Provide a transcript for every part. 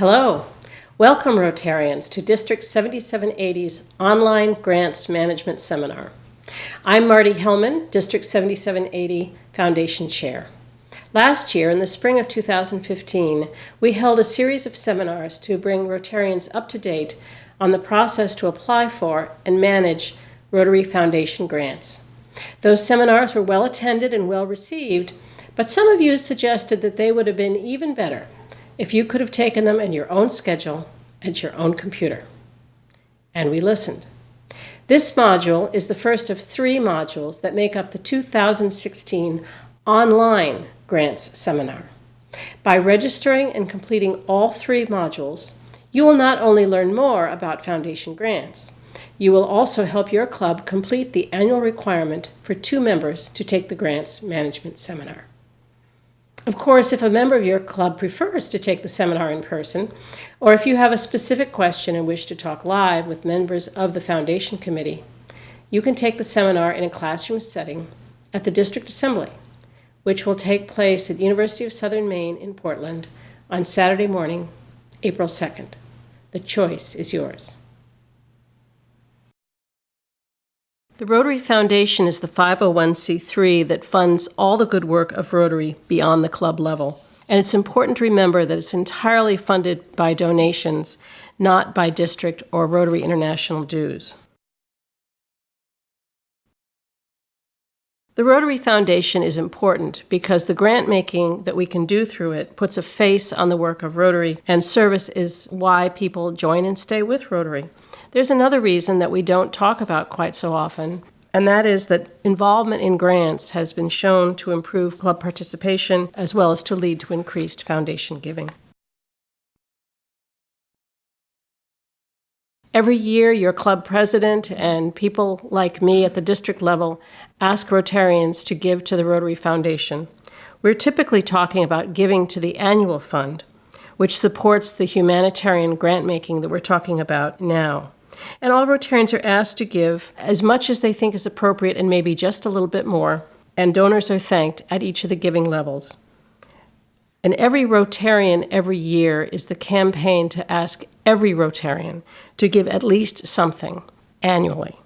Hello. Welcome, Rotarians, to District 7780's Online Grants Management Seminar. I'm Marty Hellman, District 7780 Foundation Chair. Last year, in the spring of 2015, we held a series of seminars to bring Rotarians up to date on the process to apply for and manage Rotary Foundation grants. Those seminars were well attended and well received, but some of you suggested that they would have been even better if you could have taken them in your own schedule at your own computer. And we listened. This module is the first of 3 modules that make up the 2016 Online Grants Seminar. By registering and completing all 3 modules, you will not only learn more about foundation grants, you will also help your club complete the annual requirement for 2 members to take the Grants Management Seminar. Of course, if a member of your club prefers to take the seminar in person, or if you have a specific question and wish to talk live with members of the Foundation Committee, you can take the seminar in a classroom setting at the District Assembly, which will take place at University of Southern Maine in Portland on Saturday morning, April 2nd. The choice is yours. The Rotary Foundation is the 501c3 that funds all the good work of Rotary beyond the club level. And it's important to remember that it's entirely funded by donations, not by district or Rotary International dues. The Rotary Foundation is important because the grant making that we can do through it puts a face on the work of Rotary, and service is why people join and stay with Rotary. There's another reason that we don't talk about quite so often, and that is that involvement in grants has been shown to improve club participation as well as to lead to increased foundation giving. Every year, your club president and people like me at the district level ask Rotarians to give to the Rotary Foundation. We're typically talking about giving to the annual fund, which supports the humanitarian grant making that we're talking about now. And all Rotarians are asked to give as much as they think is appropriate and maybe just a little bit more, and donors are thanked at each of the giving levels. And every Rotarian every year is the campaign to ask every Rotarian to give at least something annually.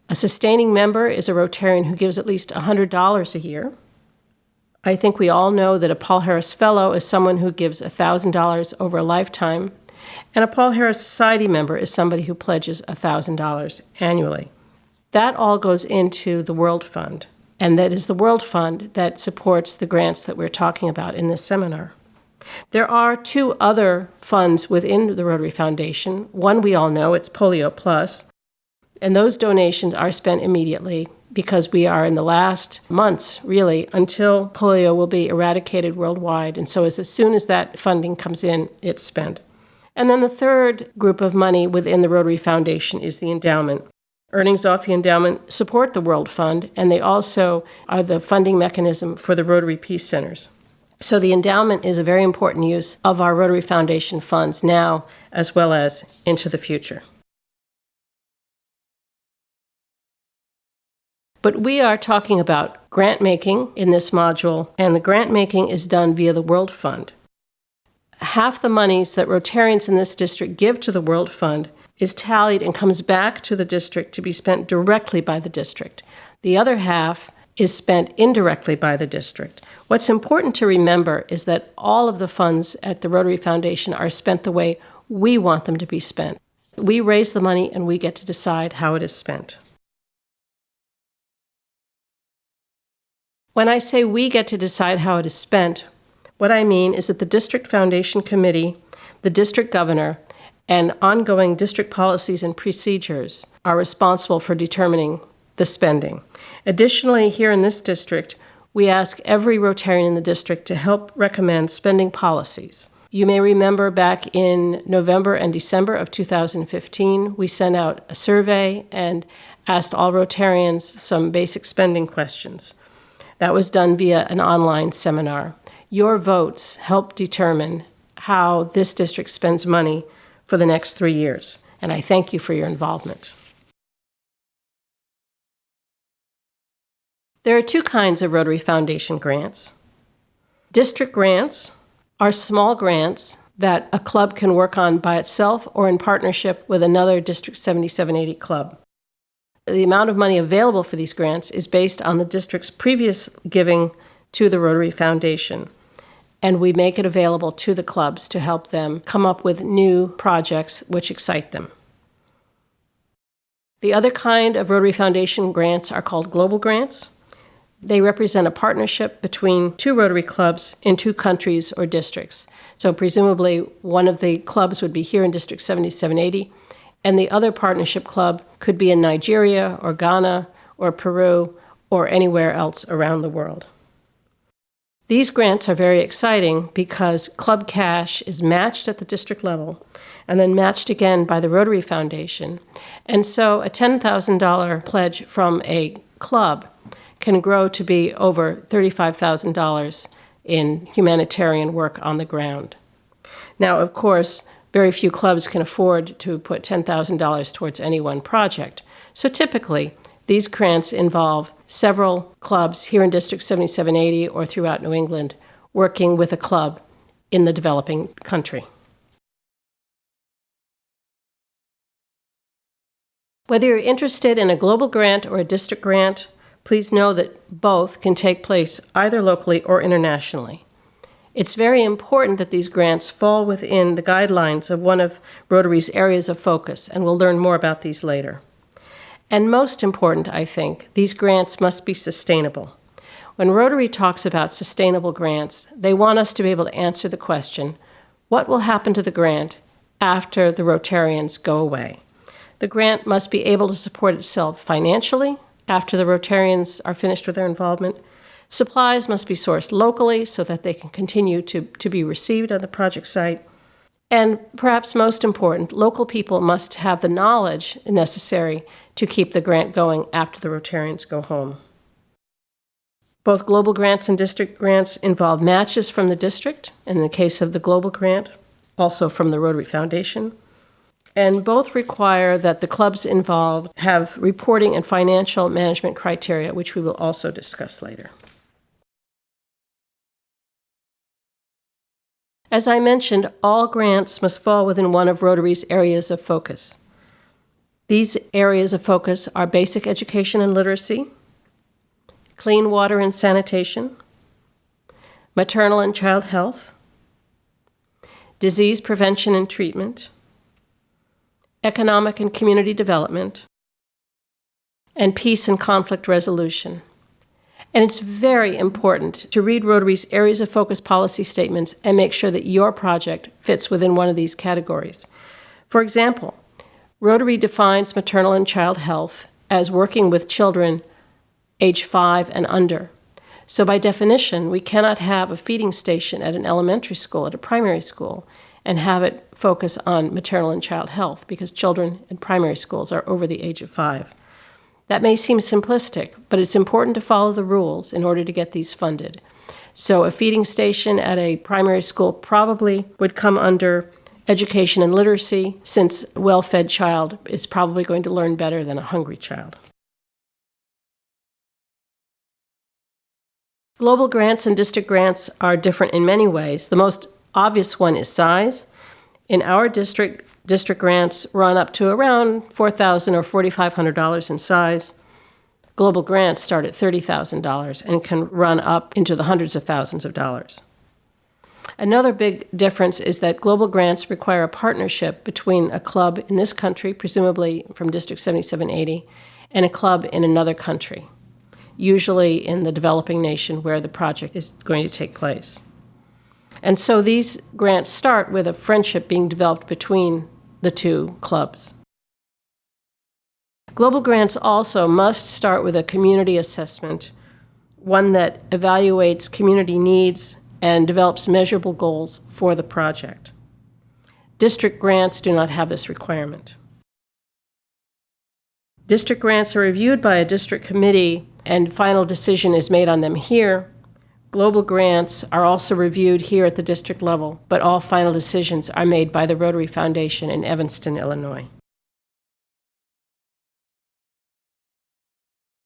A sustaining member is a Rotarian who gives at least $100 a year. I think we all know that a Paul Harris Fellow is someone who gives $1,000 over a lifetime, and a Paul Harris Society member is somebody who pledges $1,000 annually. That all goes into the World Fund, and that is the World Fund that supports the grants that we're talking about in this seminar. There are 2 other funds within the Rotary Foundation. One we all know, it's Polio Plus, and those donations are spent immediately because we are in the last months, really, until polio will be eradicated worldwide. And so as soon as that funding comes in, it's spent. And then the third group of money within the Rotary Foundation is the endowment. Earnings off the endowment support the World Fund, and they also are the funding mechanism for the Rotary Peace Centers. So the endowment is a very important use of our Rotary Foundation funds now as well as into the future. But we are talking about grant making in this module, and the grant making is done via the World Fund. Half the monies that Rotarians in this district give to the World Fund is tallied and comes back to the district to be spent directly by the district. The other half is spent indirectly by the district. What's important to remember is that all of the funds at the Rotary Foundation are spent the way we want them to be spent. We raise the money and we get to decide how it is spent. When I say we get to decide how it is spent, what I mean is that the District Foundation Committee, the district governor, and ongoing district policies and procedures are responsible for determining the spending. Additionally, here in this district, we ask every Rotarian in the district to help recommend spending policies. You may remember back in November and December of 2015, we sent out a survey and asked all Rotarians some basic spending questions. That was done via an online seminar. Your votes help determine how this district spends money for the next 3 years, and I thank you for your involvement. There are 2 kinds of Rotary Foundation grants. District grants are small grants that a club can work on by itself or in partnership with another District 7780 club. The amount of money available for these grants is based on the district's previous giving to the Rotary Foundation, and we make it available to the clubs to help them come up with new projects which excite them. The other kind of Rotary Foundation grants are called global grants. They represent a partnership between two Rotary clubs in two countries or districts. So presumably one of the clubs would be here in District 7780, and the other partnership club could be in Nigeria or Ghana or Peru or anywhere else around the world. These grants are very exciting because club cash is matched at the district level and then matched again by the Rotary Foundation. And so a $10,000 pledge from a club can grow to be over $35,000 in humanitarian work on the ground. Now, of course, very few clubs can afford to put $10,000 towards any one project. So typically, these grants involve several clubs here in District 7780 or throughout New England working with a club in the developing country. Whether you're interested in a global grant or a district grant, please know that both can take place either locally or internationally. It's very important that these grants fall within the guidelines of one of Rotary's areas of focus, and we'll learn more about these later. And most important, I think, these grants must be sustainable. When Rotary talks about sustainable grants, they want us to be able to answer the question, what will happen to the grant after the Rotarians go away? The grant must be able to support itself financially after the Rotarians are finished with their involvement. Supplies must be sourced locally so that they can continue to be received on the project site. And perhaps most important, local people must have the knowledge necessary to keep the grant going after the Rotarians go home. Both global grants and district grants involve matches from the district, in the case of the global grant, also from the Rotary Foundation. And both require that the clubs involved have reporting and financial management criteria, which we will also discuss later. As I mentioned, all grants must fall within one of Rotary's areas of focus. These areas of focus are basic education and literacy, clean water and sanitation, maternal and child health, disease prevention and treatment, economic and community development, and peace and conflict resolution. And it's very important to read Rotary's areas of focus policy statements and make sure that your project fits within one of these categories. For example, Rotary defines maternal and child health as working with children age 5 and under. So by definition, we cannot have a feeding station at an elementary school, at a primary school, and have it focus on maternal and child health because children in primary schools are over the age of 5. That may seem simplistic, but it's important to follow the rules in order to get these funded. So a feeding station at a primary school probably would come under education and literacy, since a well-fed child is probably going to learn better than a hungry child. Global grants and district grants are different in many ways. The most obvious one is size. In our district grants run up to around $4,000 or $4,500 in size. Global grants start at $30,000 and can run up into the hundreds of thousands of dollars. Another big difference is that global grants require a partnership between a club in this country, presumably from District 7780, and a club in another country, usually in the developing nation where the project is going to take place. And so these grants start with a friendship being developed between the two clubs. Global grants also must start with a community assessment, one that evaluates community needs and develops measurable goals for the project. District grants do not have this requirement. District grants are reviewed by a district committee, and final decision is made on them here. Global grants are also reviewed here at the district level, but all final decisions are made by the Rotary Foundation in Evanston, Illinois.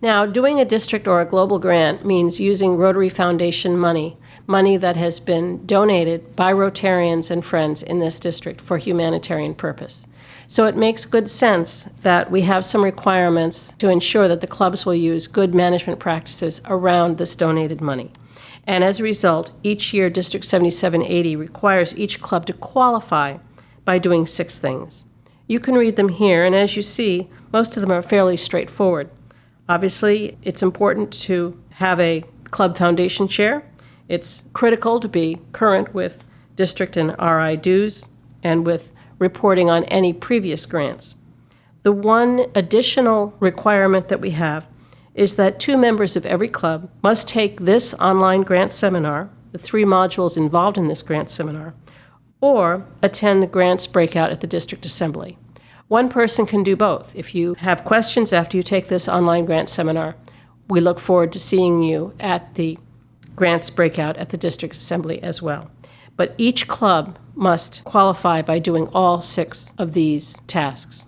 Now, doing a district or a global grant means using Rotary Foundation money, money that has been donated by Rotarians and friends in this district for humanitarian purpose. So it makes good sense that we have some requirements to ensure that the clubs will use good management practices around this donated money. And as a result, each year District 7780 requires each club to qualify by doing 6 things. You can read them here, and as you see, most of them are fairly straightforward. Obviously, it's important to have a club foundation chair. It's critical to be current with district and RI dues and with reporting on any previous grants. The one additional requirement that we have is that 2 members of every club must take this online grant seminar, the 3 modules involved in this grant seminar, or attend the grants breakout at the district assembly. One person can do both. If you have questions after you take this online grant seminar, we look forward to seeing you at the grants breakout at the district assembly as well. But each club must qualify by doing all 6 of these tasks.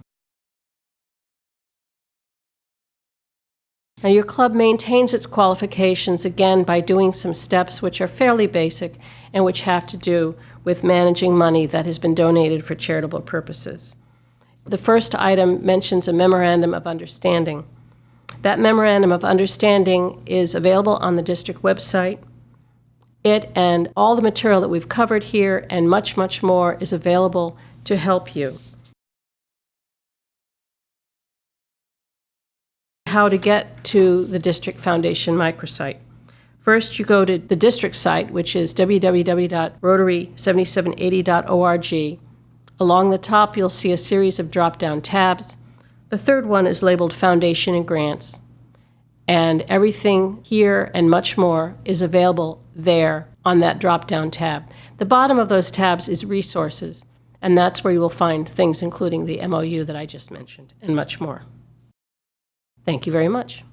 Now, your club maintains its qualifications, again, by doing some steps which are fairly basic and which have to do with managing money that has been donated for charitable purposes. The first item mentions a memorandum of understanding. That memorandum of understanding is available on the district website. It and all the material that we've covered here and much, much more is available to help you. How to get to the District Foundation microsite. First, you go to the district site, which is www.rotary7780.org. Along the top, you'll see a series of drop-down tabs. The third one is labeled Foundation and Grants. And everything here and much more is available there on that drop-down tab. The bottom of those tabs is Resources, and that's where you will find things including the MOU that I just mentioned and much more. Thank you very much.